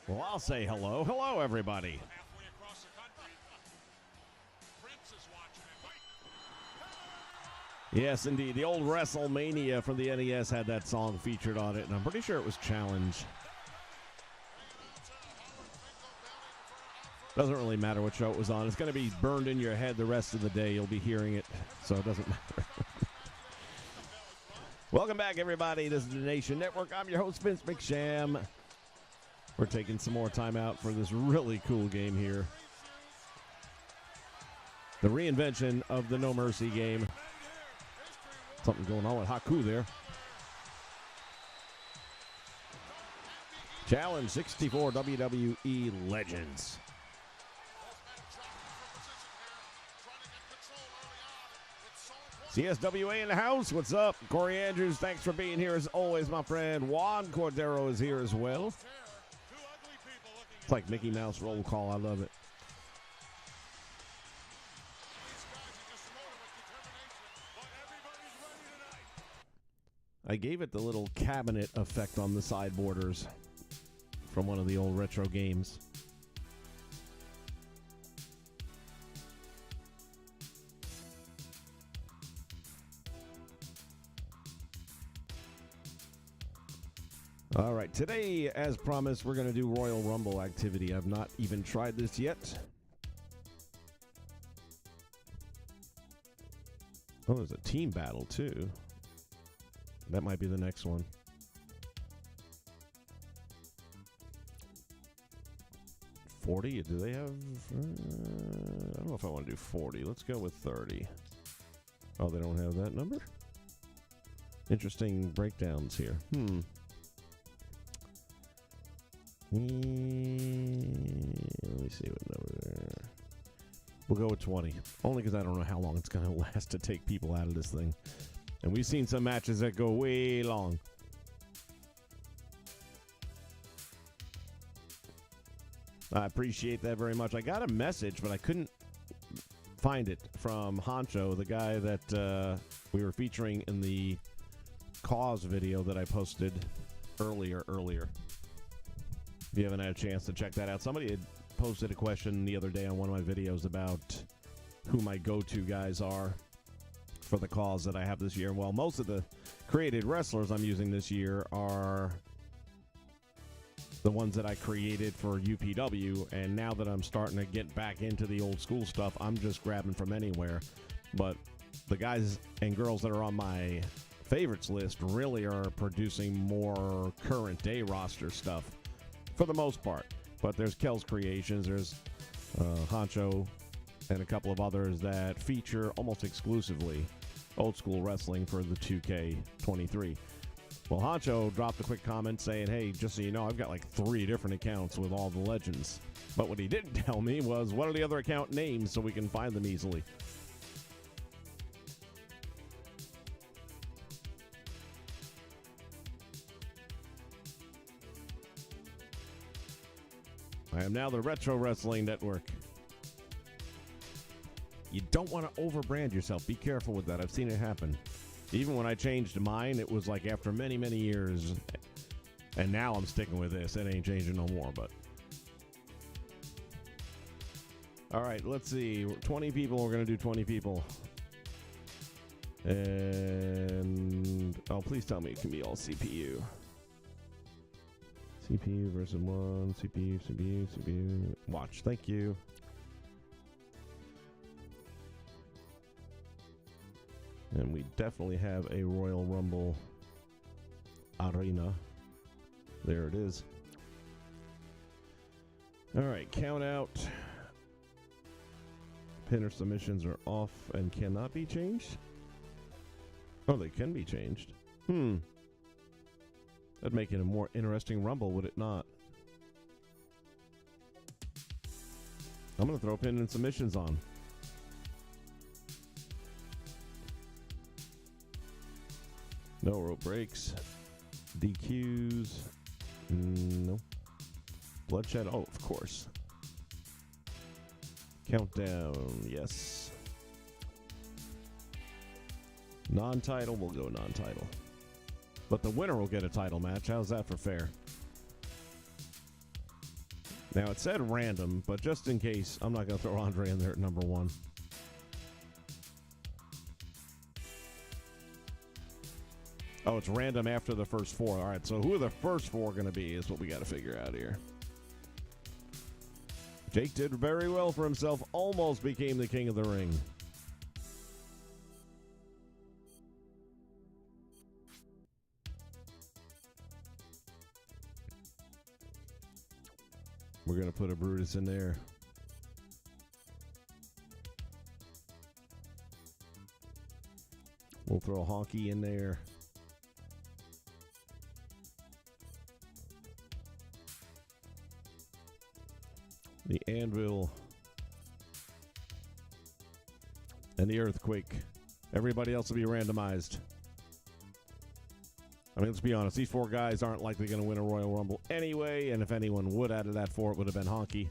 Well, I'll say hello. Hello, everybody. Halfway across the country. Prince is watching it. Yes, indeed. The old WrestleMania from the NES had that song featured on it, and I'm pretty sure it was Challenge. Doesn't really matter what show it was on. It's going to be burned in your head the rest of the day. You'll be hearing it, so it doesn't matter. Welcome back, everybody. This is the Nation Network. I'm your host, Vince McSham. We're taking some more time out for this really cool game here. The reinvention of the No Mercy game. Something going on with Haku there. Challenge 64 WWE Legends. CSWA in the house. What's up? Corey Andrews, thanks for being here as always, my friend. Juan Cordero is here as well. It's like Mickey Mouse roll call. I love it. I gave it the little cabinet effect on the side borders from one of the old retro games. All right, today, as promised, we're going to do Royal Rumble activity. I've not even tried this yet. Oh, there's a team battle, too. That might be the next one. 40? Do they have... I don't know if I want to do 40. Let's go with 30. Oh, they don't have that number? Interesting breakdowns here. Let me see what number. We'll go with 20. Only because I don't know how long it's going to last to take people out of this thing. And we've seen some matches that go way long. I appreciate that very much. I got a message, but I couldn't find it, from Honcho, the guy that we were featuring in the Cause video that I posted earlier. If you haven't had a chance to check that out, somebody had posted a question the other day on one of my videos about who my go-to guys are for the Cause that I have this year. Well, most of the created wrestlers I'm using this year are the ones that I created for UPW, and now that I'm starting to get back into the old school stuff, I'm just grabbing from anywhere. But the guys and girls that are on my favorites list really are producing more current day roster stuff for the most part. But there's Kel's Creations, there's Honcho, and a couple of others that feature almost exclusively old school wrestling for the 2K23. Well, Honcho dropped a quick comment saying, hey, just so you know, I've got like 3 different accounts with all the legends. But what he didn't tell me was, what are the other account names so we can find them easily? I am now the Retro Wrestling Network. You don't want to overbrand yourself. Be careful with that. I've seen it happen. Even when I changed mine, it was like after many, many years. And now I'm sticking with this. It ain't changing no more, but. All right, let's see. 20 people. We're going to do 20 people. And. Oh, please tell me it can be all CPU. CPU versus 1. CPU. Watch. Thank you. And we definitely have a Royal Rumble arena. There it is. All right, count out. Pinner submissions are off and cannot be changed. Oh, they can be changed. That'd make it a more interesting Rumble, would it not? I'm going to throw pin and submissions on. No rope breaks. DQs. No. Bloodshed. Oh, of course. Countdown. Yes. Non-title. We'll go non-title. But the winner will get a title match. How's that for fair? Now, it said random, but just in case, I'm not going to throw Andre in there at number 1. Oh, it's random after the first 4. All right, so who are the first 4 going to be is what we got to figure out here. Jake did very well for himself, almost became the king of the ring. We're going to put a Brutus in there. We'll throw a Honky in there. The Anvil. And the Earthquake. Everybody else will be randomized. I mean, let's be honest. These 4 guys aren't likely going to win a Royal Rumble anyway. And if anyone would out of that 4, it would have been Honky.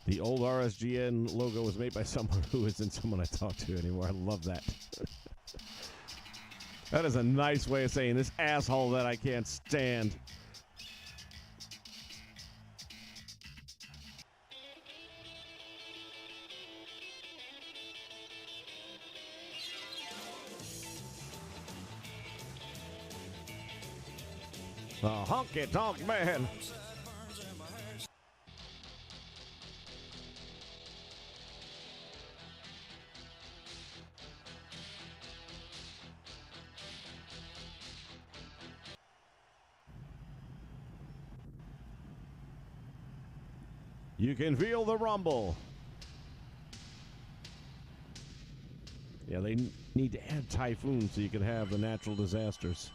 The old RSGN logo was made by someone who isn't someone I talk to anymore. I love that. That is a nice way of saying this asshole that I can't stand. The honky tonk man. You can feel the rumble. Yeah, they need to add typhoon so you can have the natural disasters.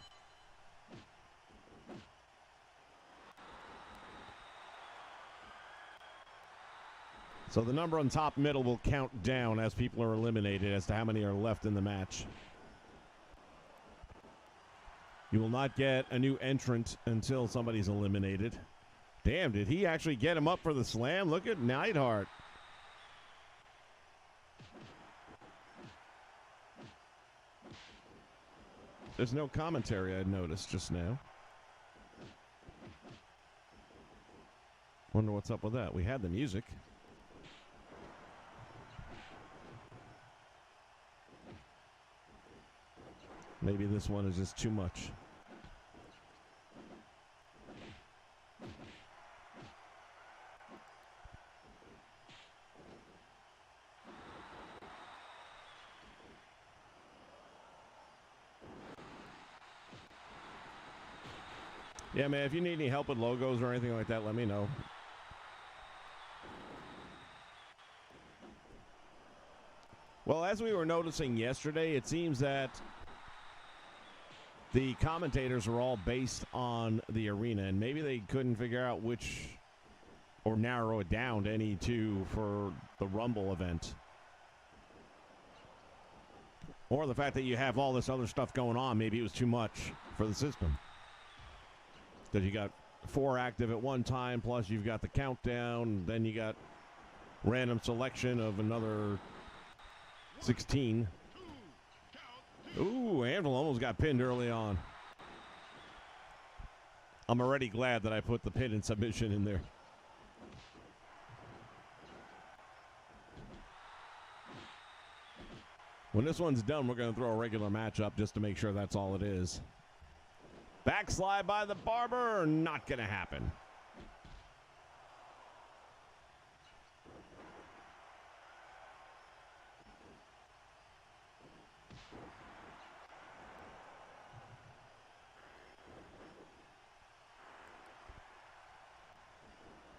So the number on top middle will count down as people are eliminated as to how many are left in the match. You will not get a new entrant until somebody's eliminated. Damn, did he actually get him up for the slam? Look at Neidhart. There's no commentary I noticed just now. Wonder what's up with that. We had the music. Maybe this one is just too much. Yeah, man, if you need any help with logos or anything like that, let me know. Well, as we were noticing yesterday, it seems that the commentators are all based on the arena, and maybe they couldn't figure out which, or narrow it down to any 2 for the Rumble event. Or the fact that you have all this other stuff going on, maybe it was too much for the system. Because you got 4 active at one time, plus you've got the countdown, then you got random selection of another 16. Ooh, Anvil almost got pinned early on. I'm already glad that I put the pin and submission in there. When this one's done, we're going to throw a regular match up just to make sure that's all it is. Backslide by the Barber, not going to happen.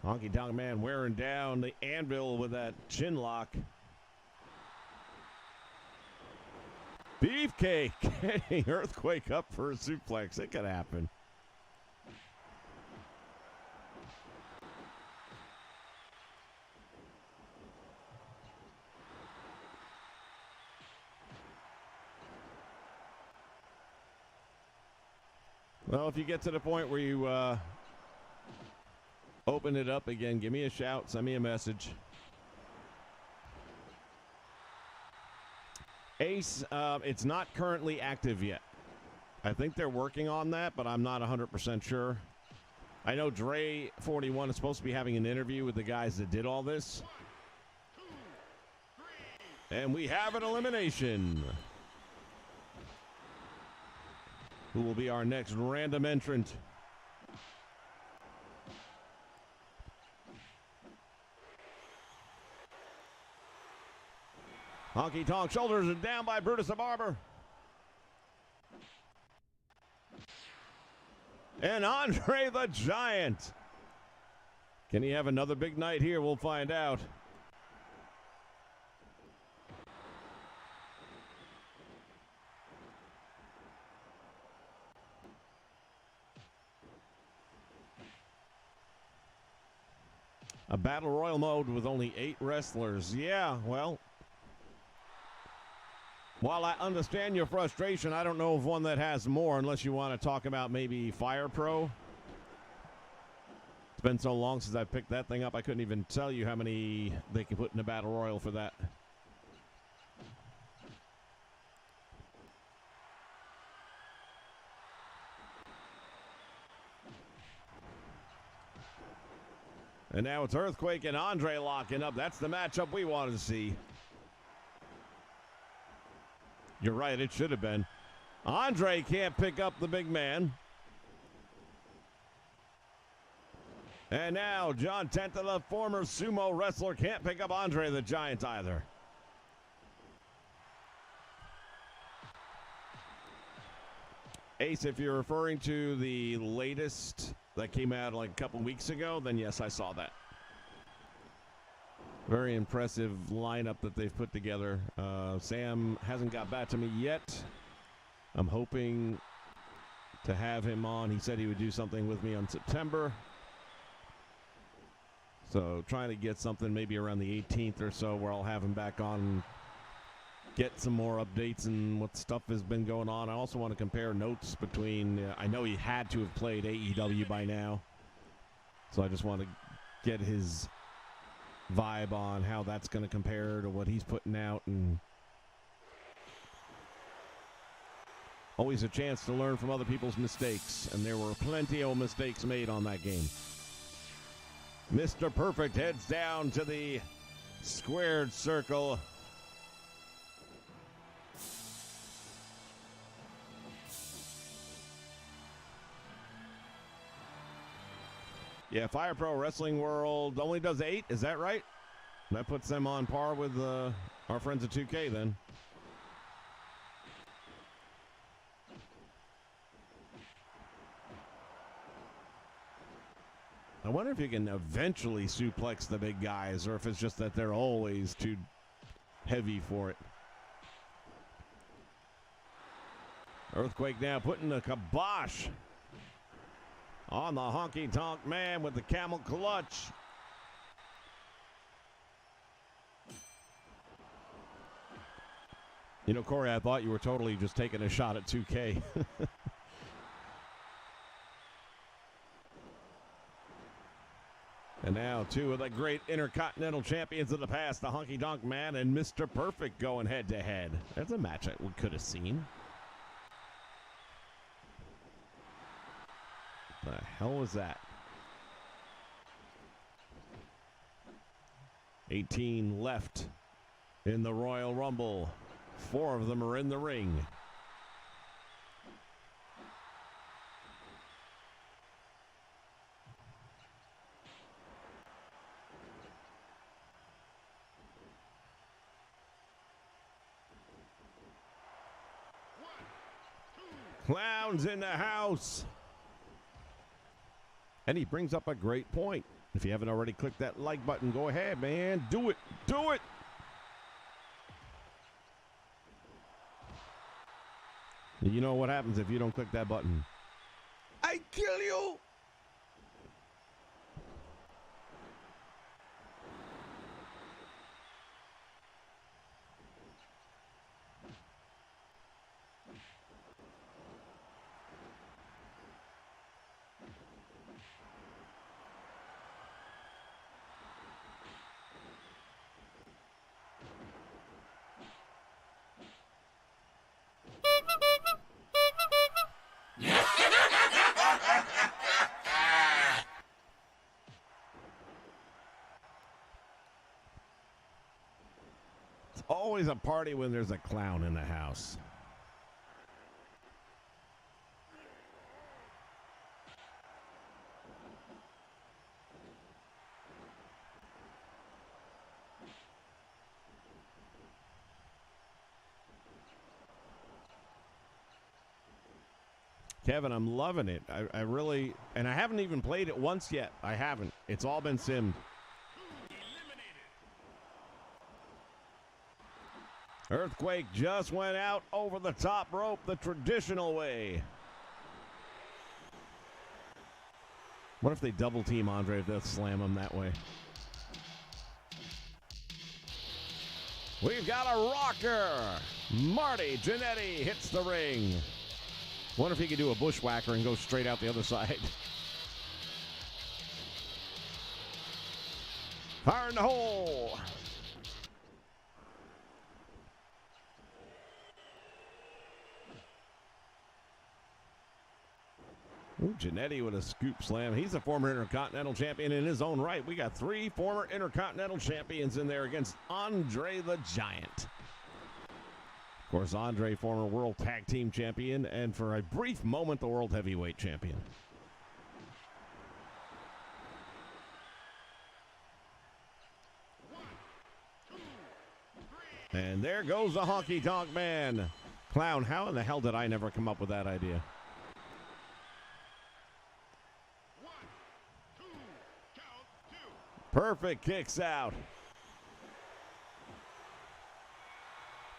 Honky Tonk Man wearing down the Anvil with that chin lock. Beefcake getting Earthquake up for a suplex. It could happen. Well, if you get to the point where you open it up again, give me a shout, send me a message. Ace, it's not currently active yet. I think they're working on that, but I'm not 100% sure. I know Dre41 is supposed to be having an interview with the guys that did all this. And we have an elimination. Who will be our next random entrant? Honky Tonk shoulders are down by Brutus the Barber. And Andre the Giant. Can he have another big night here? We'll find out. A battle royal mode with only 8 wrestlers. Yeah, well, while I understand your frustration, I don't know of one that has more unless you want to talk about maybe Fire Pro. It's been so long since I picked that thing up, I couldn't even tell you how many they can put in a battle royal for that. And now it's Earthquake and Andre locking up. That's the matchup we wanted to see. You're right, it should have been. Andre can't pick up the big man. And now John Tentala, former sumo wrestler, can't pick up Andre the Giant either. Ace, if you're referring to the latest that came out like a couple weeks ago, then yes, I saw that. Very impressive lineup that they've put together. Sam hasn't got back to me yet. I'm hoping to have him on. He said he would do something with me on September. So trying to get something maybe around the 18th or so where I'll have him back on and get some more updates and what stuff has been going on. I also want to compare notes between, I know he had to have played AEW by now. So I just want to get his vibe on how that's going to compare to what he's putting out, and always a chance to learn from other people's mistakes, and there were plenty of mistakes made on that game. Mr. Perfect heads down to the squared circle. Yeah, Fire Pro Wrestling World only does 8. Is that right? That puts them on par with our friends at 2K then. I wonder if you can eventually suplex the big guys, or if it's just that they're always too heavy for it. Earthquake now putting the kibosh on the Honky Tonk Man with the camel clutch. You know, Corey, I thought you were totally just taking a shot at 2K. And now two of the great Intercontinental Champions of the past, the Honky Tonk Man and Mr. Perfect, going head-to-head. That's a match we could have seen. The hell was that? 18 left in the Royal Rumble. 4 of them are in the ring. Clowns in the house. And he brings up a great point. If you haven't already clicked that like button, go ahead, man. Do it. Do it. You know what happens if you don't click that button? I kill you. a party when there's a clown in the house. Kevin, I'm loving it. I really, and I haven't even played it once yet. I haven't. It's all been simmed. Earthquake just went out over the top rope the traditional way. What if they double team Andre if they'll slam him that way? We've got a rocker. Marty Jannetty hits the ring. Wonder if he could do a bushwhacker and go straight out the other side. Fire in the hole. Ooh, Jannetty with a scoop slam. He's a former Intercontinental Champion in his own right. We got 3 former Intercontinental Champions in there against Andre the Giant. Of course, Andre, former World Tag Team Champion, and for a brief moment, the World Heavyweight Champion. And there goes the Honky Tonk Man. Clown, how in the hell did I never come up with that idea? 1, 2, count 2. Perfect kicks out.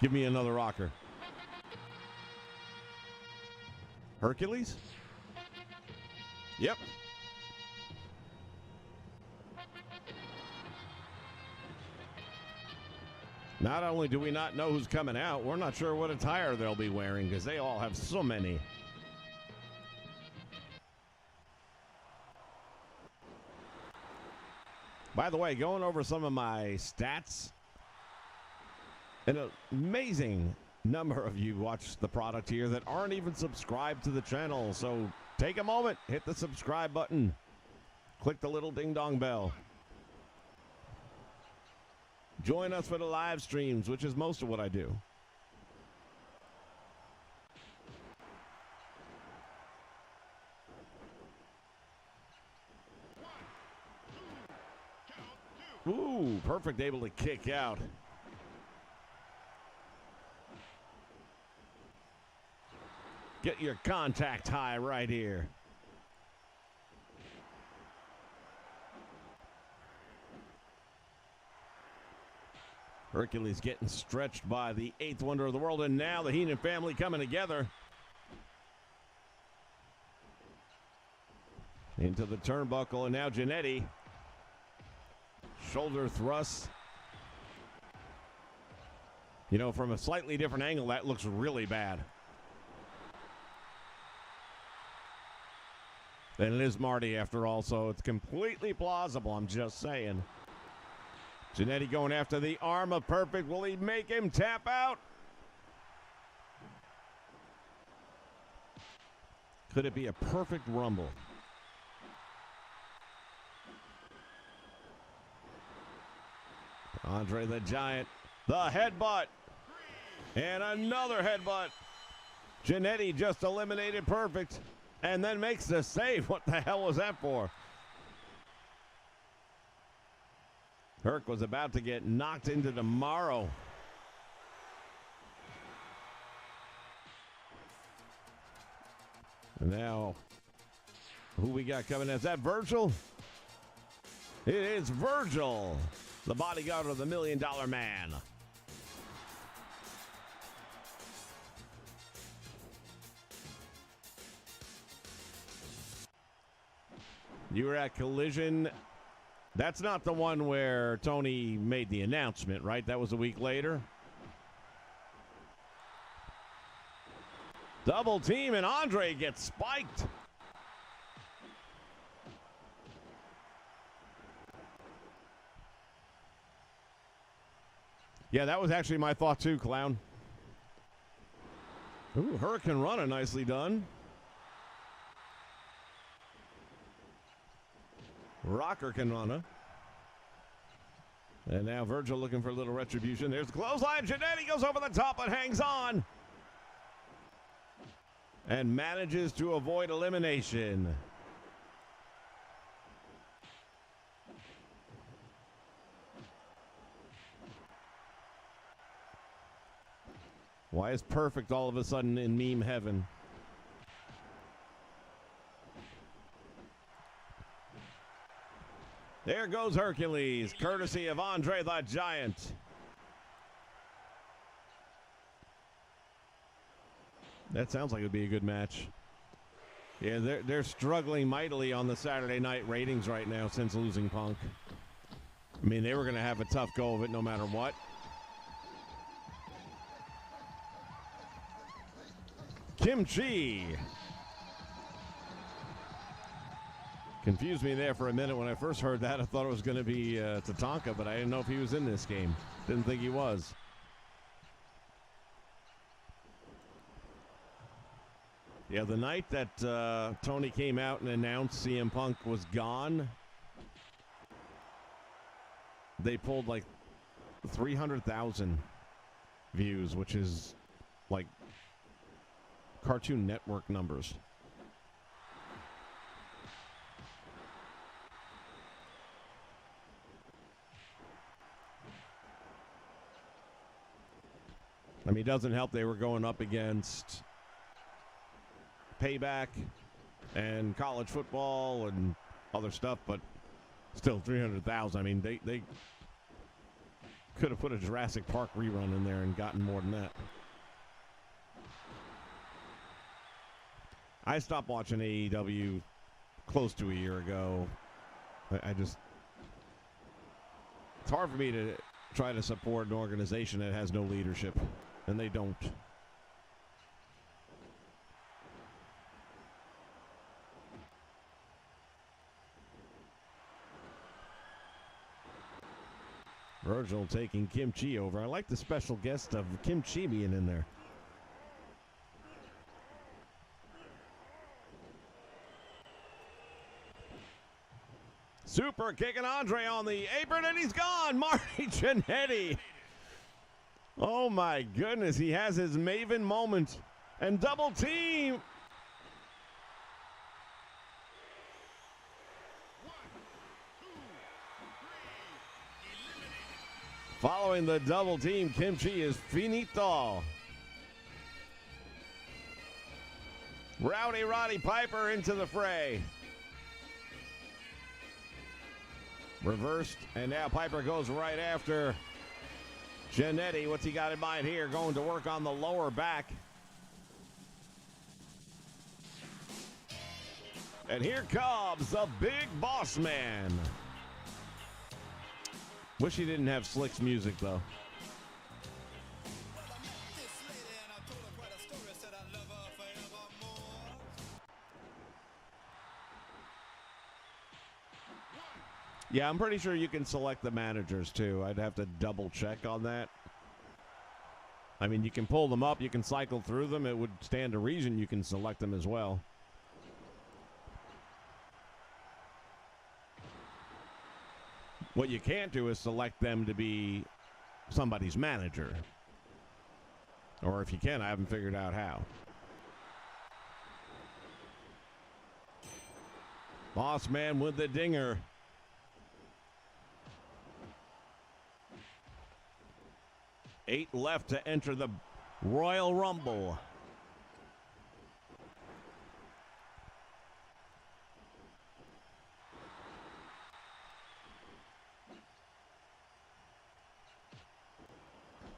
Give me another rocker. Hercules? Yep. Not only do we not know who's coming out, we're not sure what attire they'll be wearing because they all have so many. By the way, going over some of my stats, an amazing number of you watch the product here that aren't even subscribed to the channel. So take a moment, hit the subscribe button, click the little ding-dong bell. Join us for the live streams, which is most of what I do. Ooh, perfect, able to kick out. Get your contact high right here. Hercules getting stretched by the 8th wonder of the world, and now the Heenan family coming together. Into the turnbuckle, and now Jannetty. Shoulder thrust. You know, from a slightly different angle, that looks really bad. And it is Marty after all, so it's completely plausible, I'm just saying. Jannetty going after the arm of Perfect. Will he make him tap out? Could it be a perfect rumble? Andre the Giant, the headbutt, and another headbutt. Jannetty just eliminated Perfect and then makes the save. What the hell was that for? Herc was about to get knocked into tomorrow. And now, who we got coming? Is that Virgil? It is Virgil, the bodyguard of the $1 Million Man. You were at Collision. That's not the one where Tony made the announcement, right? That was a week later. Double team, and Andre gets spiked. Yeah, that was actually my thought too, Clown. Ooh, Hurricane Runner, nicely done. Rocker can run. And now Virgil looking for a little retribution. There's the clothesline. Jannetty goes over the top and hangs on. And manages to avoid elimination. Why is Perfect all of a sudden in meme heaven? There goes Hercules, courtesy of Andre the Giant. That sounds like it would be a good match. Yeah, they're struggling mightily on the Saturday night ratings right now since losing Punk. I mean, they were going to have a tough go of it no matter what. Kimchi. Confused me there for a minute when I first heard that. I thought it was going to be Tatanka, but I didn't know if he was in this game. Didn't think he was. Yeah, the night that Tony came out and announced CM Punk was gone, they pulled like 300,000 views, which is like Cartoon Network numbers. I mean, it doesn't help they were going up against Payback and college football and other stuff, but still 300,000. I mean, they could have put a Jurassic Park rerun in there and gotten more than that. I stopped watching AEW close to a year ago. I just, it's hard for me to try to support an organization that has no leadership, and they don't. Virgil taking Kimchi over. I like the special guest of Kimchi being in there. Super kicking Andre on the apron, and he's gone. Marty Jannetty. Oh, my goodness. He has his Maven moment. And double team. Following the double team, Kimchi is finito. Rowdy Roddy Piper into the fray. Reversed, and now Piper goes right after Jannetty. What's he got in mind here? Going to work on the lower back. And here comes the big boss man. Wish he didn't have Slick's music, though. Yeah, I'm pretty sure you can select the managers, too. I'd have to double check on that. I mean, you can pull them up. You can cycle through them. It would stand to reason you can select them as well. What you can't do is select them to be somebody's manager. Or if you can, I haven't figured out how. Boss man with the dinger. Eight left to enter the Royal Rumble.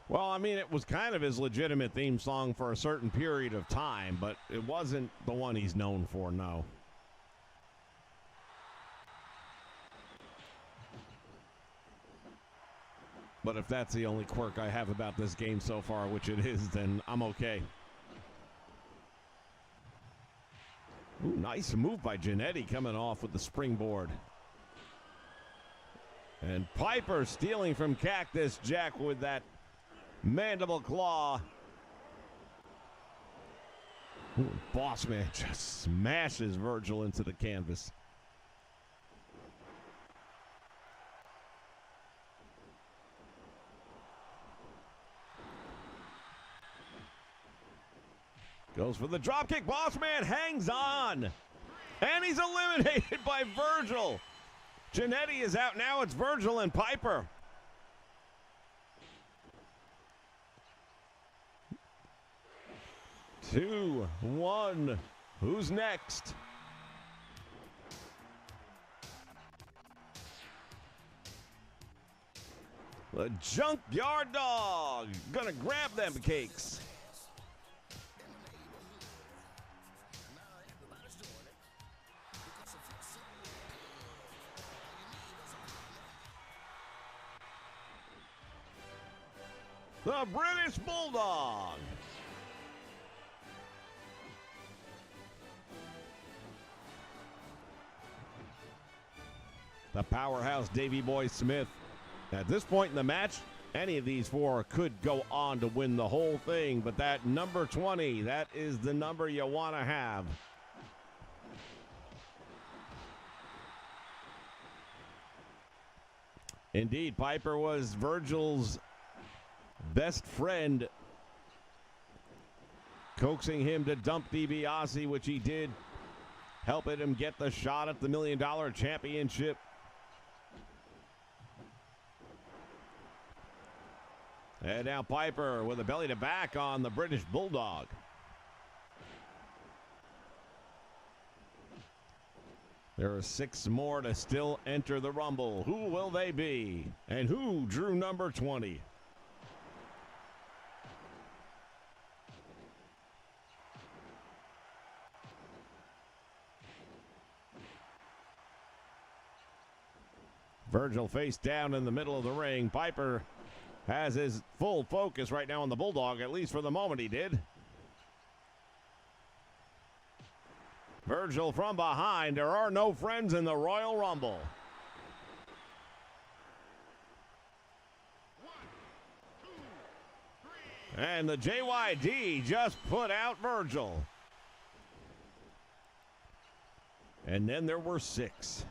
Well, I mean, it was kind of his legitimate theme song for a certain period of time, but it wasn't the one he's known for, no. But if that's the only quirk I have about this game so far, which it is, then I'm okay. Ooh, nice move by Jannetty coming off with the springboard. And Piper stealing from Cactus Jack with that mandible claw. Ooh, boss man just smashes Virgil into the canvas. Goes for the dropkick. Boss Man hangs on. And he's eliminated by Virgil. Jannetty is out now. It's Virgil and Piper. Two, one. Who's next? The Junkyard Dog. Gonna grab them cakes. The British Bulldog. The powerhouse Davey Boy Smith. At this point in the match, any of these four could go on to win the whole thing, but that number 20, that is the number you want to have. Indeed, Piper was Virgil's best friend, coaxing him to dump DiBiase, which he did, helping him get the shot at the $1 Million Championship. And now Piper with a belly to back on the British Bulldog. There are 6 more to still enter the Rumble. Who will they be? And who drew number 20? Virgil face down in the middle of the ring. Piper has his full focus right now on the Bulldog, at least for the moment he did. Virgil from behind. There are no friends in the Royal Rumble. 1, 2, 3. And the JYD just put out Virgil. And then there were 6.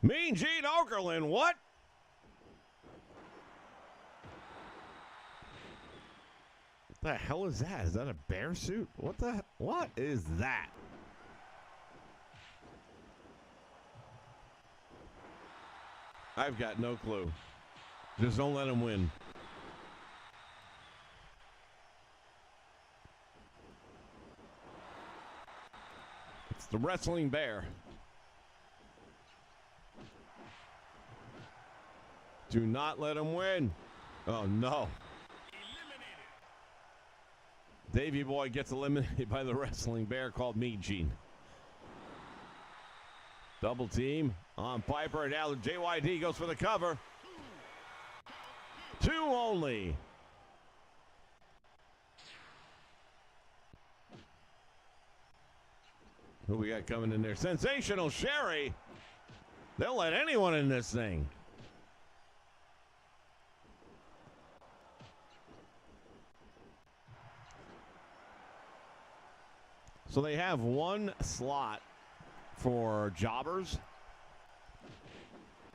Mean Gene Okerlund, what? What the hell is that? Is that a bear suit? What is that? I've got no clue. Just don't let him win. It's the Wrestling Bear. Do not let him win. Oh, no. Eliminated. Davey Boy gets eliminated by the Wrestling Bear called Mean Gene. Double team on Piper. Now JYD goes for the cover. 2 only. Who we got coming in there? Sensational Sherry. They'll let anyone in this thing. So they have 1 slot for jobbers.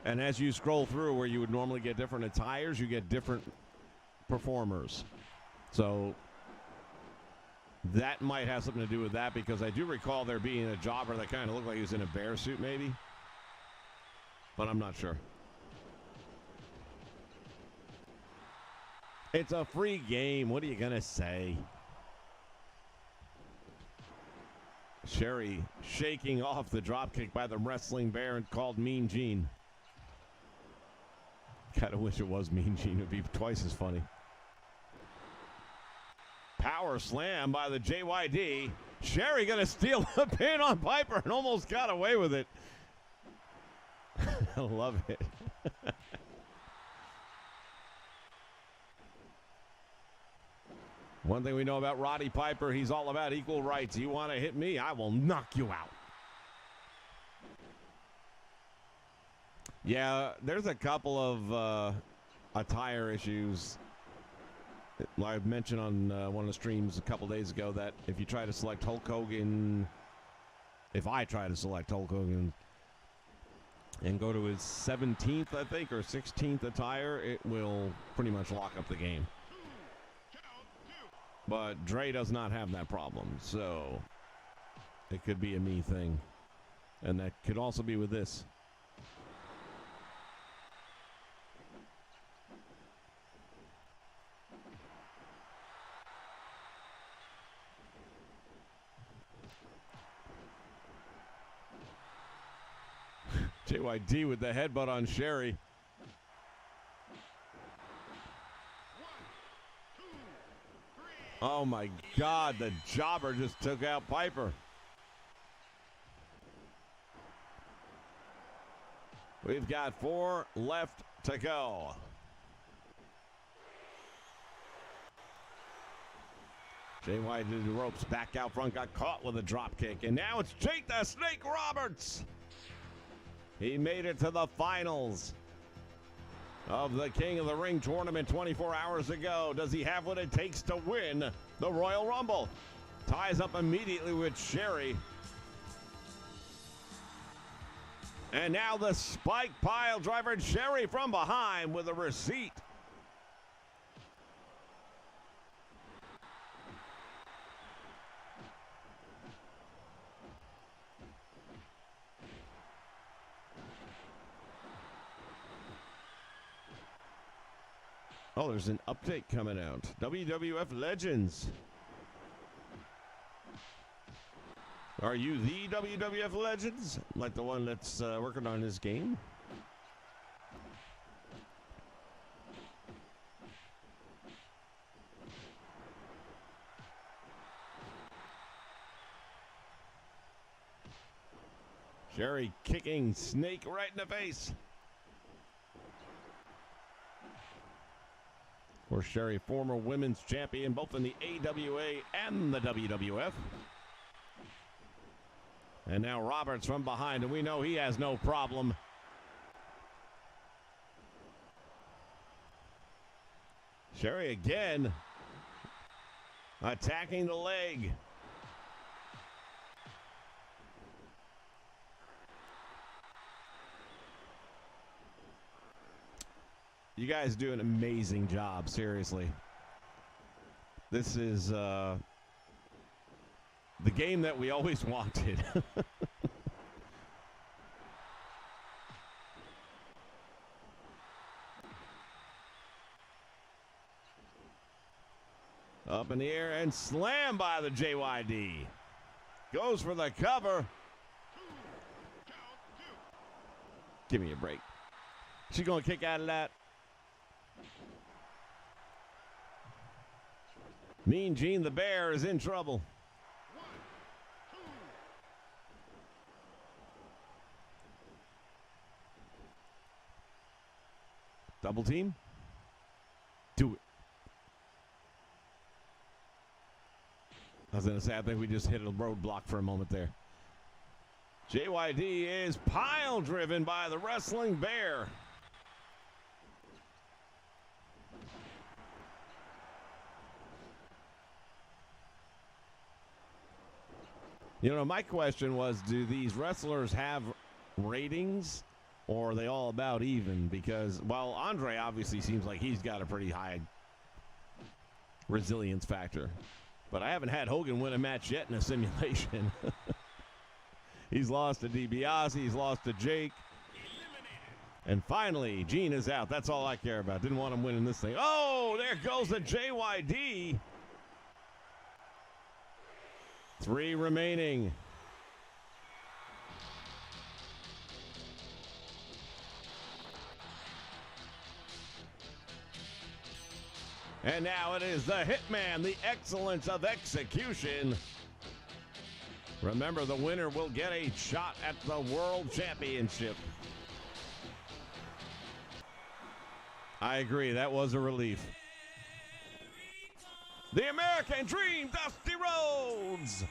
And as you scroll through where you would normally get different attires, you get different performers. So that might have something to do with that, because I do recall there being a jobber that kind of looked like he was in a bear suit maybe. But I'm not sure. It's a free game. What are you going to say? Sherry shaking off the dropkick by the Wrestling Bear and called Mean Gene. Kind of wish it was Mean Gene. It would be twice as funny. Power slam by the JYD. Sherry going to steal the pin on Piper and almost got away with it. I love it. One thing we know about Roddy Piper, he's all about equal rights. You want to hit me, I will knock you out. Yeah, there's a couple of attire issues I mentioned on one of the streams a couple days ago that if you try to select Hulk Hogan, if I try to select Hulk Hogan and go to his 17th, I think, or 16th attire, it will pretty much lock up the game. But Dre does not have that problem, so it could be a me thing. And that could also be with this. JYD with the headbutt on Sherry. Oh my God, the jobber just took out Piper. We've got 4 left to go. JY to the ropes, back out front, got caught with a drop kick, and now it's Jake the Snake Roberts. He made it to the finals of the King of the Ring tournament 24 hours ago. Does he have what it takes to win the Royal Rumble? Ties up immediately with Sherry. And now the spike pile driver, Sherry from behind with a receipt. Oh, there's an update coming out. WWF Legends. Are you the WWF Legends? Like the one that's working on this game? Sherry kicking Snake right in the face. Or Sherry, former women's champion, both in the AWA and the WWF. And now Roberts from behind, and we know he has no problem. Sherry again attacking the leg. You guys do an amazing job, seriously. This is the game that we always wanted. Up in the air and slammed by the JYD. Goes for the cover. Give me a break. She's going to kick out of that. Mean Gene the Bear is in trouble. Double team. Do it. I was going to say, I think we just hit a roadblock for a moment there. JYD is pile driven by the Wrestling Bear. You know, my question was, do these wrestlers have ratings, or are they all about even? Because, well, Andre obviously seems like he's got a pretty high resilience factor. But I haven't had Hogan win a match yet in a simulation. He's lost to DiBiase, he's lost to Jake. And finally, Gene is out. That's all I care about. Didn't want him winning this thing. Oh, there goes the JYD. 3 remaining. And now it is the Hitman, the excellence of execution. Remember, the winner will get a shot at the World Championship. I agree, that was a relief. The American Dream, Dusty Rhodes.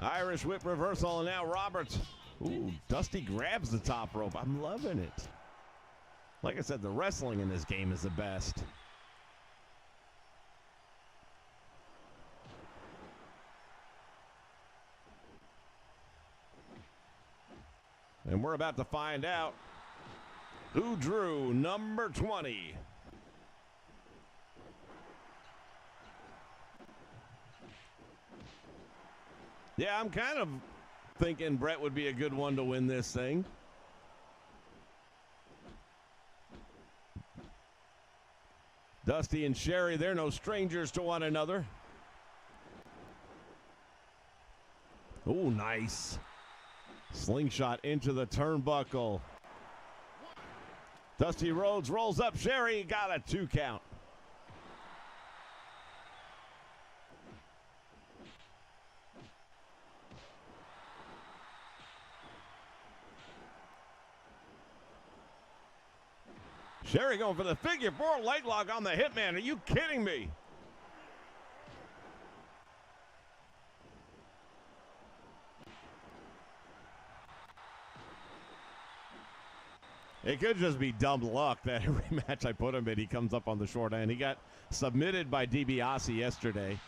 Irish whip reversal, and now Roberts Ooh, Dusty grabs the top rope. I'm loving it. Like I said, the wrestling in this game is the best. And we're about to find out who drew number 20. Yeah, I'm kind of thinking Brett would be a good one to win this thing. Dusty and Sherry, they're no strangers to one another. Oh, nice. Slingshot into the turnbuckle. Dusty Rhodes rolls up Sherry, got a 2 count. Sherry going for the figure 4 leg lock on the Hitman. Are you kidding me? It could just be dumb luck that every match I put him in, he comes up on the short end. He got submitted by DiBiase yesterday.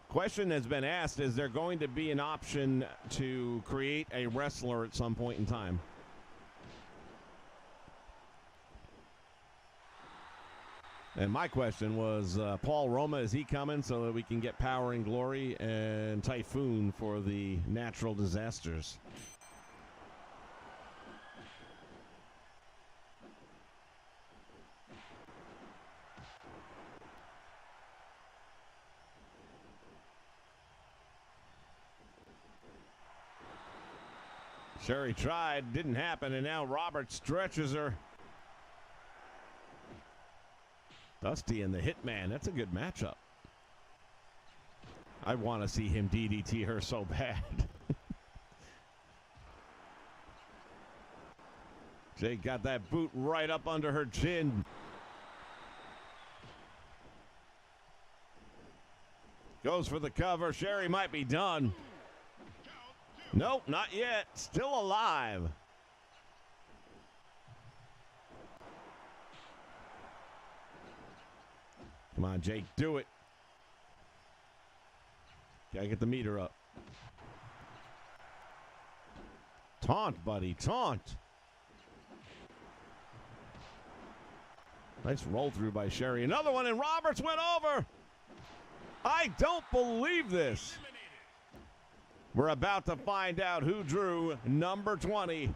Question has been asked, is there going to be an option to create a wrestler at some point in time? And my question was, Paul Roma, is he coming so that we can get Power and Glory and Typhoon for the natural disasters? Sherry tried, didn't happen, and now Robert stretches her. Dusty and the Hitman, that's a good matchup. I want to see him DDT her so bad. Jake got that boot right up under her chin. Goes for the cover. Sherry might be done. Nope, not yet. Still alive. Come on, Jake, do it. Gotta get the meter up. Taunt, buddy, taunt. Nice roll through by Sherry. Another one, and Roberts went over. I don't believe this. We're about to find out who drew number 20.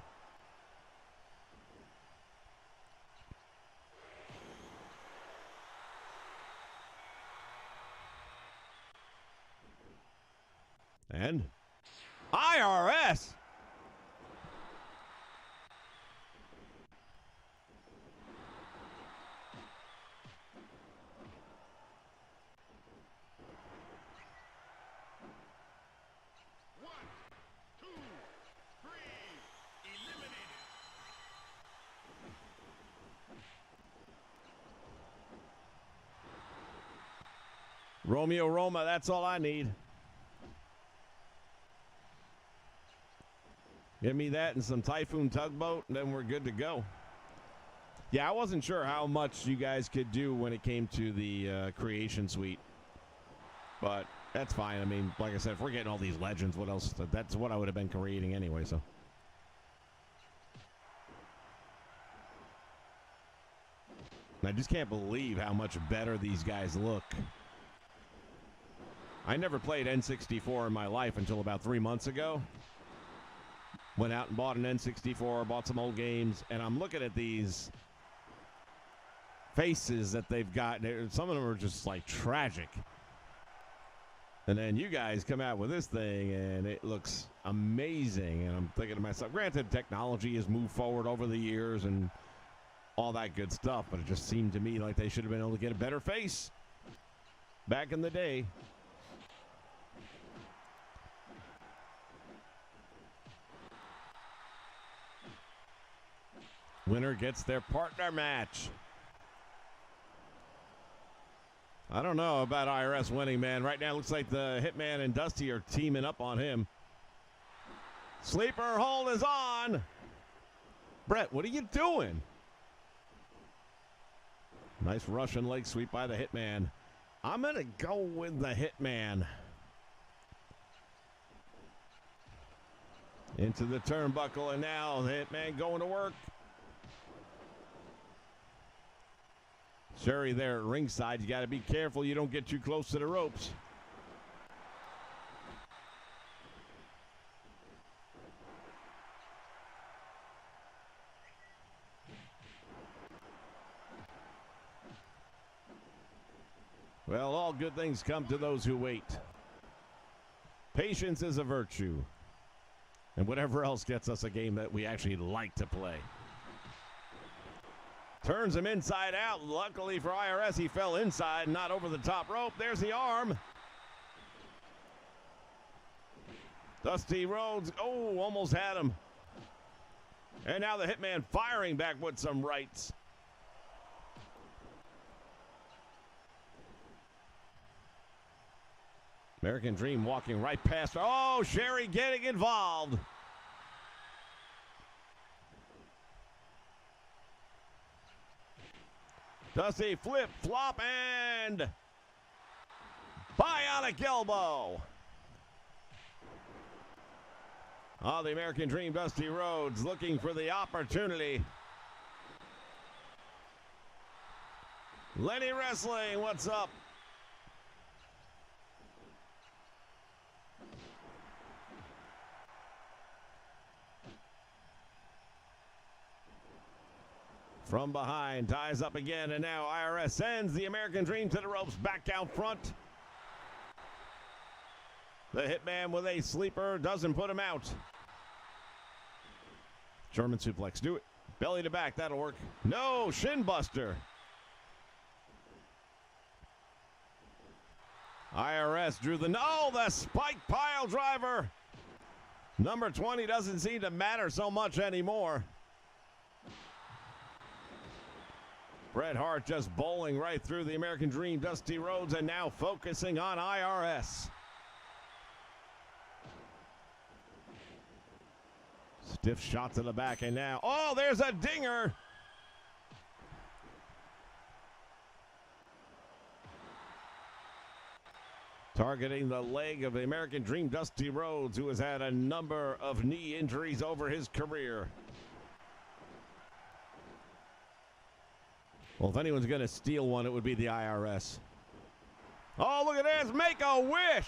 And IRS. Romeo Roma, that's all I need. Give me that and some Typhoon Tugboat, and then we're good to go. Yeah, I wasn't sure how much you guys could do when it came to the Creation Suite. But that's fine. I mean, like I said, if we're getting all these legends, what else? That's what I would have been creating anyway, so. And I just can't believe how much better these guys look. I never played N64 in my life until about 3 months ago. Went out and bought an N64, bought some old games, and I'm looking at these faces that they've got. Some of them are just like tragic. And then you guys come out with this thing, and it looks amazing. And I'm thinking to myself, granted, technology has moved forward over the years and all that good stuff, but it just seemed to me like they should have been able to get a better face back in the day. Winner gets their partner match. I don't know about IRS winning, man. Right now, it looks like the Hitman and Dusty are teaming up on him. Sleeper hold is on. Brett, what are you doing? Nice Russian leg sweep by the Hitman. I'm going to go with the Hitman. Into the turnbuckle, and now the Hitman going to work. Sherry there at ringside. You got to be careful you don't get too close to the ropes. Well, all good things come to those who wait. Patience is a virtue. And whatever else gets us a game that we actually like to play. Turns him inside out. Luckily for IRS, he fell inside, not over the top rope. There's the arm. Dusty Rhodes, oh, almost had him. And now the Hitman firing back with some rights. American Dream walking right past. Oh, Sherry getting involved. Dusty flip, flop, and bionic elbow. Oh, the American Dream, Dusty Rhodes, looking for the opportunity. Lenny Wrestling, what's up? From behind, ties up again, and now IRS sends the American Dream to the ropes, back out front. The Hitman with a sleeper doesn't put him out. German suplex, do it. Belly to back, that'll work. No, shin buster. IRS drew the, no, the spike pile driver. Number 20 doesn't seem to matter so much anymore. Bret Hart just bowling right through the American Dream, Dusty Rhodes, and now focusing on IRS. Stiff shot to the back, and now, oh, there's a dinger. Targeting the leg of the American Dream, Dusty Rhodes, who has had a number of knee injuries over his career. Well, if anyone's going to steal one, it would be the IRS. Oh, look at this. Make a wish.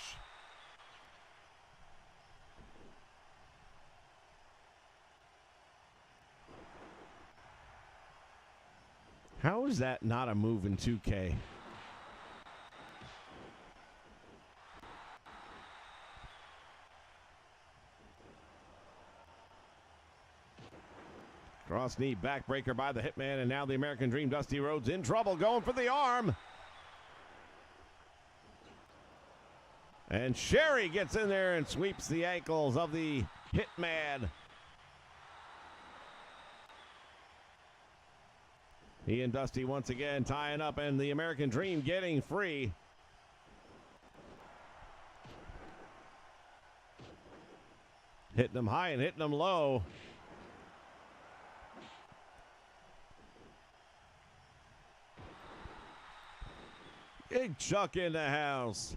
How is that not a move in 2K? Cross knee backbreaker by the Hitman, and now the American Dream, Dusty Rhodes, in trouble, going for the arm. And Sherry gets in there and sweeps the ankles of the Hitman. He and Dusty once again tying up, and the American Dream getting free. Hitting them high and hitting them low. Big Chuck in the house.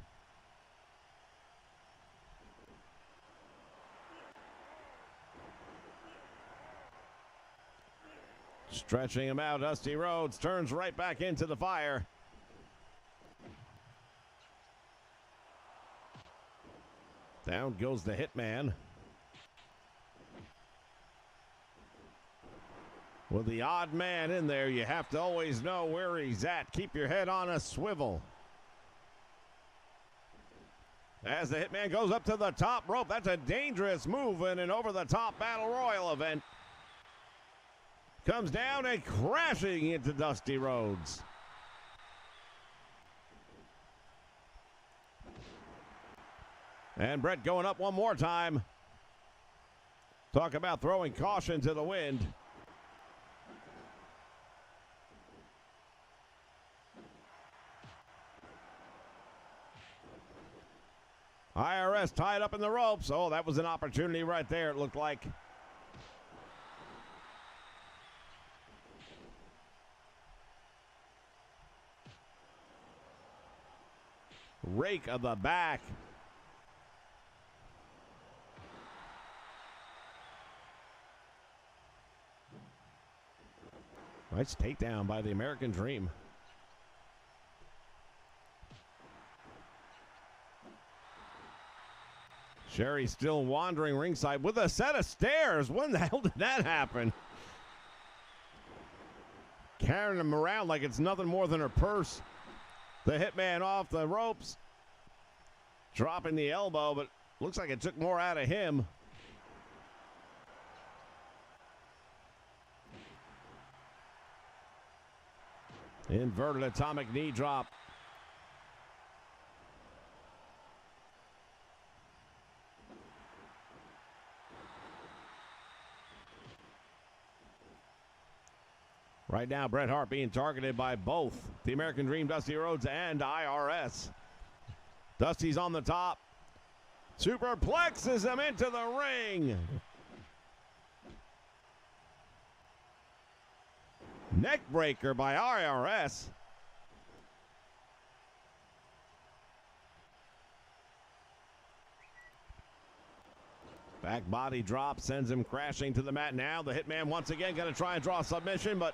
Stretching him out, Dusty Rhodes turns right back into the fire. Down goes the Hitman. With the odd man in there, you have to always know where he's at. Keep your head on a swivel. As the Hitman goes up to the top rope, that's a dangerous move in an over-the-top Battle Royal event. Comes down and crashing into Dusty Rhodes. And Bret going up one more time. Talk about throwing caution to the wind. IRS tied up in the ropes. Oh, that was an opportunity right there, it looked like. Rake of the back. Nice takedown by the American Dream. Sherry still wandering ringside with a set of stairs. When the hell did that happen? Carrying him around like it's nothing more than her purse. The Hitman off the ropes. Dropping the elbow, but looks like it took more out of him. Inverted atomic knee drop. Right now, Bret Hart being targeted by both the American Dream, Dusty Rhodes, and IRS. Dusty's on the top. Superplexes him into the ring. Neck breaker by IRS. Back body drop sends him crashing to the mat. Now the Hitman once again going to try and draw a submission, but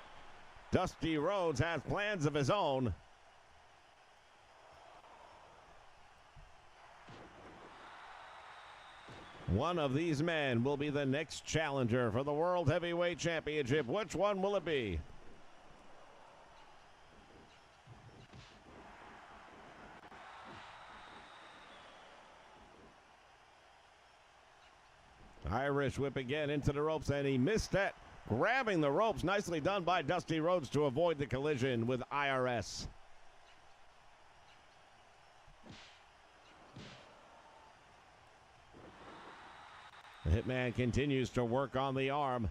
Dusty Rhodes has plans of his own. One of these men will be the next challenger for the World Heavyweight Championship. Which one will it be? Irish whip again into the ropes, and he missed that. Grabbing the ropes. Nicely done by Dusty Rhodes to avoid the collision with IRS. The Hitman continues to work on the arm.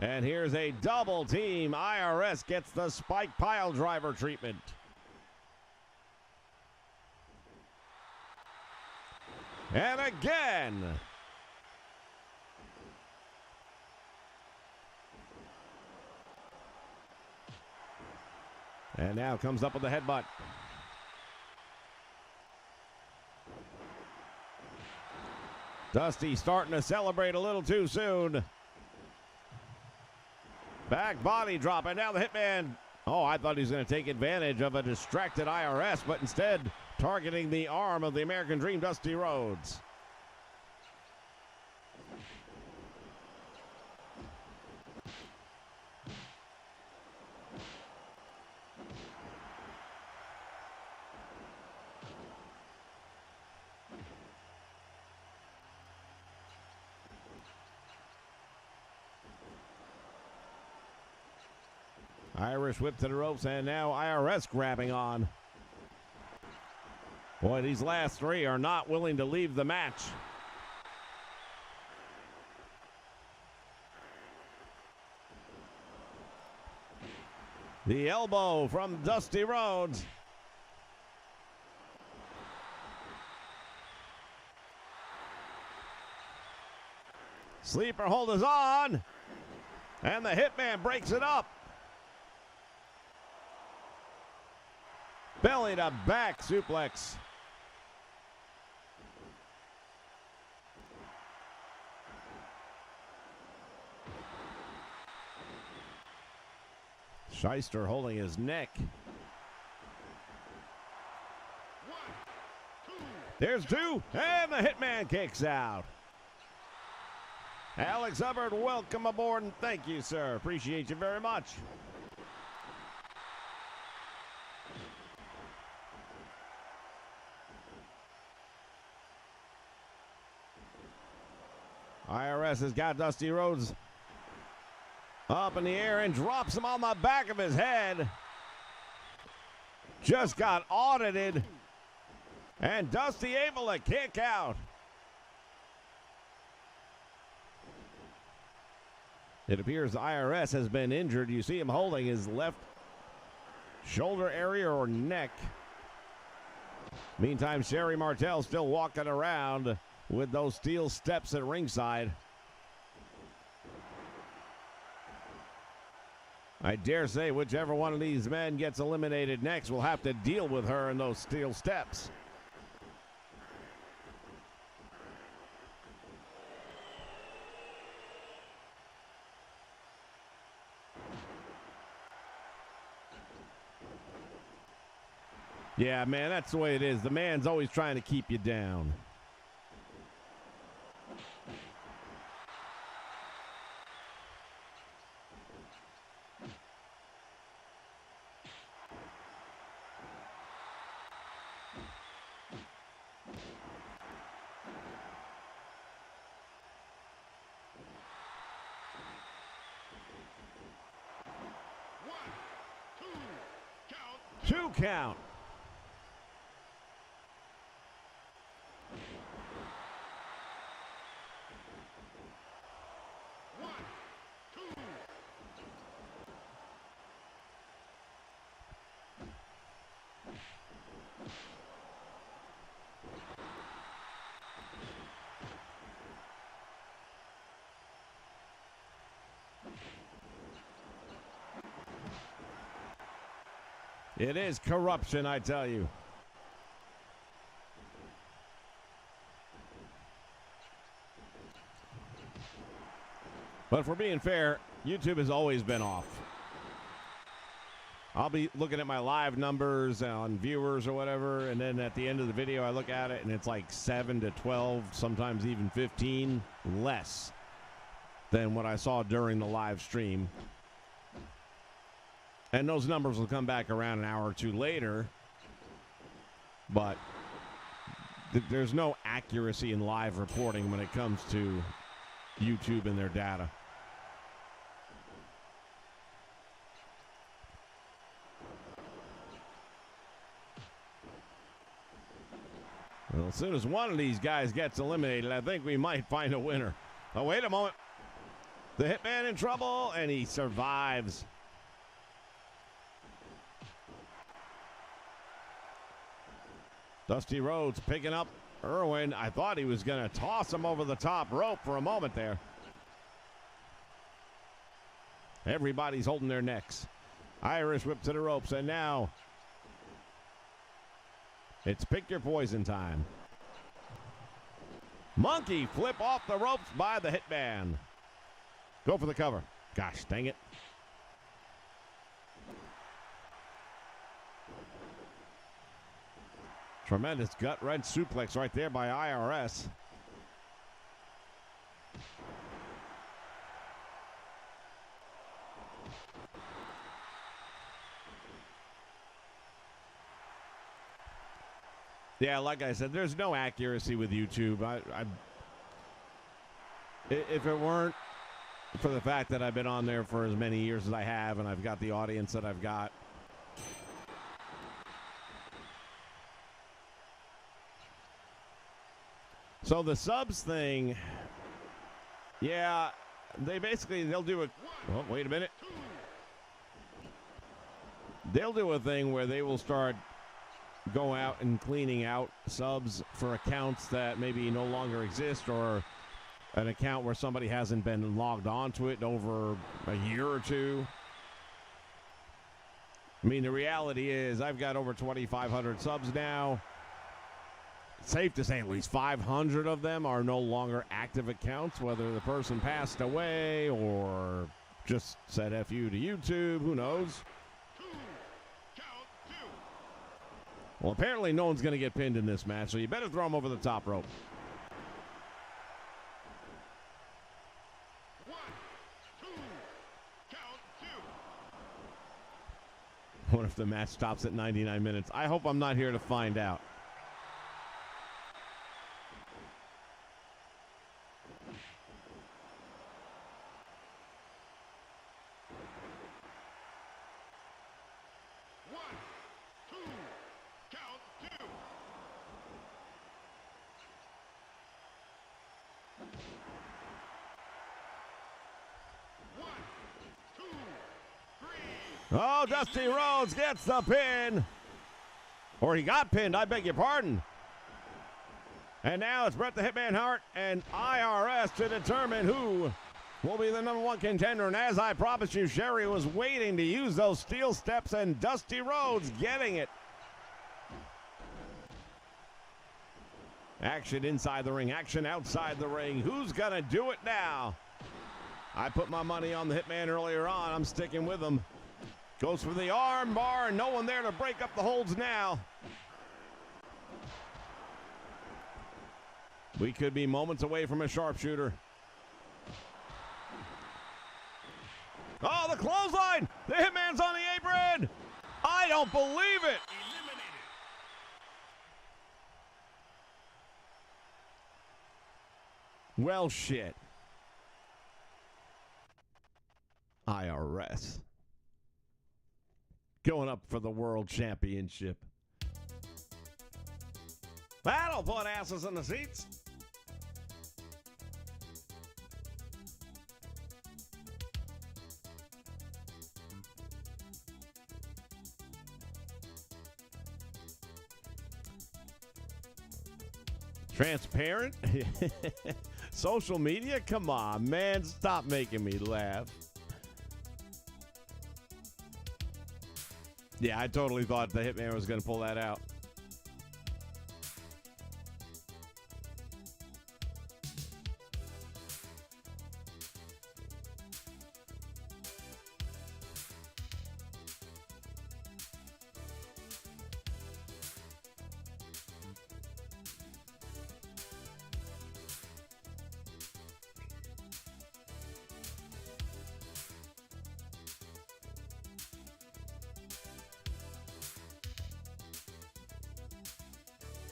And here's a double team. IRS gets the spike pile driver treatment. And again. And now comes up with the headbutt. Dusty starting to celebrate a little too soon. Back body drop, and now the Hitman. Oh, I thought he was going to take advantage of a distracted IRS, but instead targeting the arm of the American Dream, Dusty Rhodes. Irish whip to the ropes, and now IRS grabbing on. Boy, these last three are not willing to leave the match. The elbow from Dusty Rhodes. Sleeper hold is on, and the Hitman breaks it up. Belly to back suplex. Shyster holding his neck. There's two, and the Hitman kicks out. Alex Hubbard, welcome aboard, and thank you, sir. Appreciate you very much. IRS has got Dusty Rhodes up in the air and drops him on the back of his head. Just got audited. And Dusty able to kick out. It appears IRS has been injured. You see him holding his left shoulder area or neck. Meantime, Sherry Martel still walking around with those steel steps at ringside. I dare say whichever one of these men gets eliminated next will have to deal with her in those steel steps. Yeah, man, that's the way it is. The man's always trying to keep you down. Two count. It is corruption, I tell you. But if we're being fair, YouTube has always been off. I'll be looking at my live numbers on viewers or whatever, and then at the end of the video, I look at it, and it's like 7 to 12, sometimes even 15 less than what I saw during the live stream. And those numbers will come back around an hour or two later. But there's no accuracy in live reporting when it comes to YouTube and their data. Well, as soon as one of these guys gets eliminated, I think we might find a winner. Oh, wait a moment. The Hitman in trouble, and he survives. Dusty Rhodes picking up Irwin. I thought he was going to toss him over the top rope for a moment there. Everybody's holding their necks. Irish whip to the ropes, and now it's pick your poison time. Monkey flip off the ropes by the Hitman. Go for the cover. Gosh, dang it. Tremendous gut wrench suplex right there by IRS. Yeah, like I said, there's no accuracy with YouTube. If it weren't for the fact that I've been on there for as many years as I have, and I've got the audience that I've got, so the subs thing, yeah, they'll do a, oh, wait a minute. They'll do a thing where they will start going out and cleaning out subs for accounts that maybe no longer exist, or an account where somebody hasn't been logged onto it in over a year or two. I mean, the reality is I've got over 2,500 subs now. Safe to say at least 500 of them are no longer active accounts, whether the person passed away or just said F you to YouTube, who knows? Well, apparently no one's going to get pinned in this match, so you better throw him over the top rope. What if the match stops at 99 minutes? I hope I'm not here to find out. Oh, Dusty Rhodes gets the pin. Or he got pinned, I beg your pardon. And now it's Bret the Hitman Hart and IRS to determine who will be the number one contender. And as I promised you, Sherry was waiting to use those steel steps, and Dusty Rhodes getting it. Action inside the ring, action outside the ring. Who's going to do it now? I put my money on the Hitman earlier on. I'm sticking with him. Goes for the arm bar, and no one there to break up the holds now. We could be moments away from a sharpshooter. Oh, the clothesline! The Hitman's on the apron! I don't believe it! Well, shit. IRS. Going up for the World Championship. That'll put asses in the seats. Transparent? Social media? Come on, man. Stop making me laugh. Yeah, I totally thought the Hitman was going to pull that out.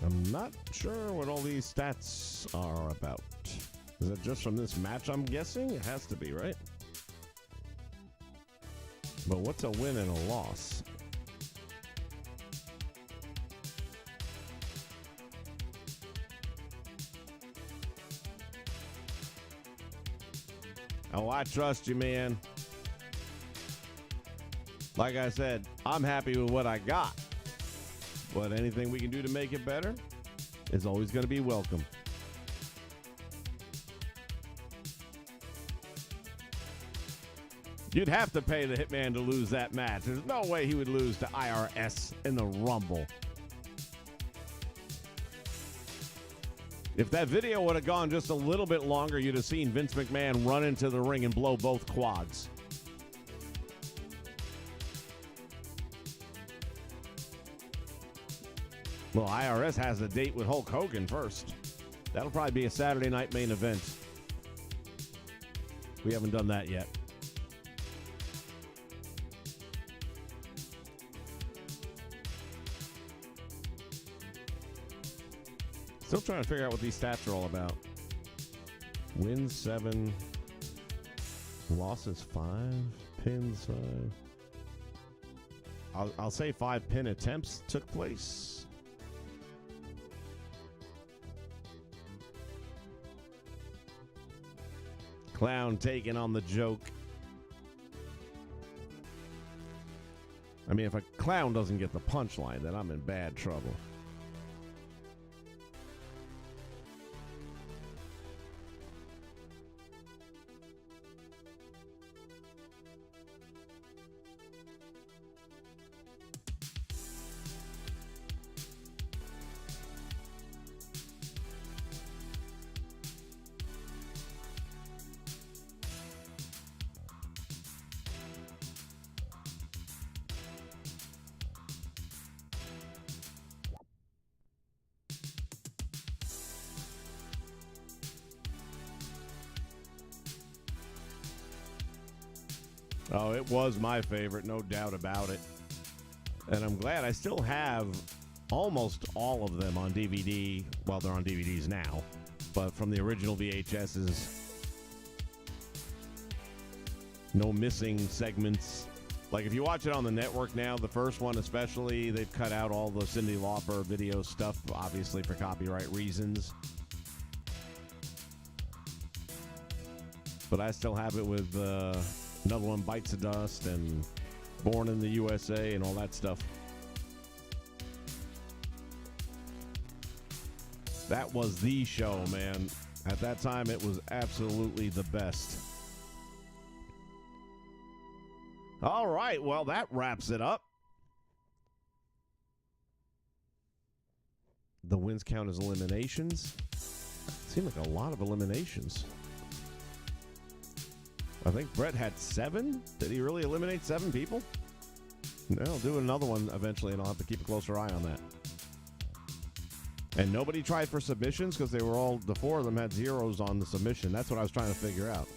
I'm not sure what all these stats are about. Is it just from this match, I'm guessing? It has to be, right? But what's a win and a loss? Oh, I trust you, man. Like I said, I'm happy with what I got. But anything we can do to make it better is always going to be welcome. You'd have to pay the Hitman to lose that match. There's no way he would lose to IRS in the Rumble. If that video would have gone just a little bit longer, you'd have seen Vince McMahon run into the ring and blow both quads. Well, IRS has a date with Hulk Hogan first. That'll probably be a Saturday night main event. We haven't done that yet. Still trying to figure out what these stats are all about. Wins 7, losses 5, pins 5. I'll say 5 pin attempts took place. Clown taking on the joke. I mean, if a clown doesn't get the punchline, then I'm in bad trouble. Oh, it was my favorite, no doubt about it. And I'm glad I still have almost all of them on DVD. Well, they're on DVDs now, but from the original VHSs. No missing segments. Like, if you watch it on the network now, the first one especially, they've cut out all the Cyndi Lauper video stuff, obviously for copyright reasons. But I still have it with Another One Bites the Dust and Born in the USA and all that stuff. That was the show, man. At that time, it was absolutely the best. All right, well, that wraps it up. The wins count as eliminations. Seemed like a lot of eliminations. I think Brett had 7. Did he really eliminate 7 people? No, I'll do another one eventually, and I'll have to keep a closer eye on that. And nobody tried for submissions because they were all, the 4 of them had 0s on the submission. That's what I was trying to figure out.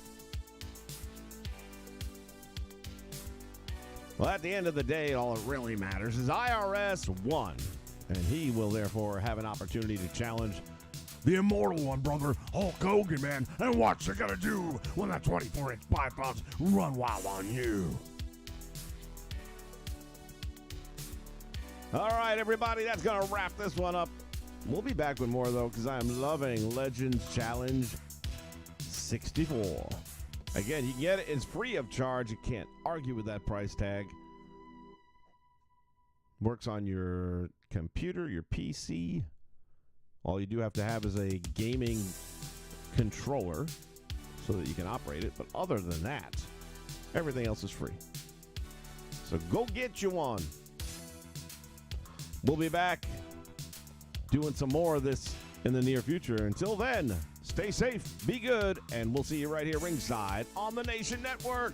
Well, at the end of the day, all that really matters is IRS won. And he will therefore have an opportunity to challenge the immortal one, brother, Hulk Hogan, man. And what you gotta do when that 24-inch pythons run wild on you. All right, everybody, that's gonna wrap this one up. We'll be back with more, though, because I am loving Legends Challenge 64. Again, you can get it. It's free of charge. You can't argue with that price tag. Works on your computer, your PC. All you do have to have is a gaming controller so that you can operate it. But other than that, everything else is free. So go get you one. We'll be back doing some more of this in the near future. Until then, stay safe, be good, and we'll see you right here ringside on the Nation Network.